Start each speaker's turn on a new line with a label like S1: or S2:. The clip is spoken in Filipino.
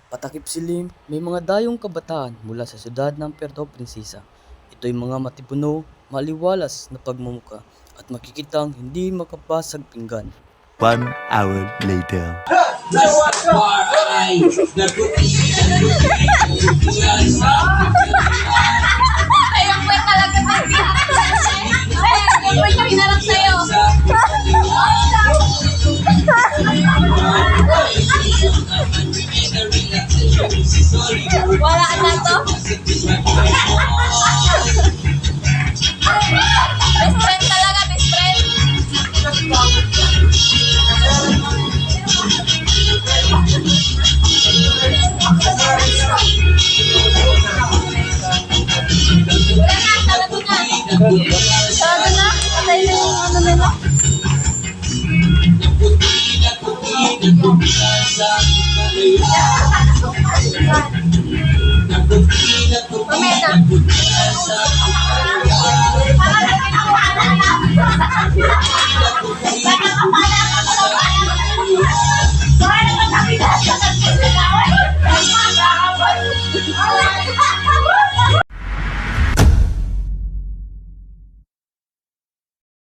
S1: Patakip silim, may mga dayong kabataan mula sa siyudad ng Puerto Princesa. Ito'y mga matipuno, maliwalas na pagmumuka at makikitang hindi makabasag pinggan.
S2: 1 hour later.
S3: Ayun po talaga ayun po yung hinarap sa'yo. Wala na to. Best friend talaga, best friend. Wala na, sarado na. Sarado na? Patay na yung ano nila. Mamaya na.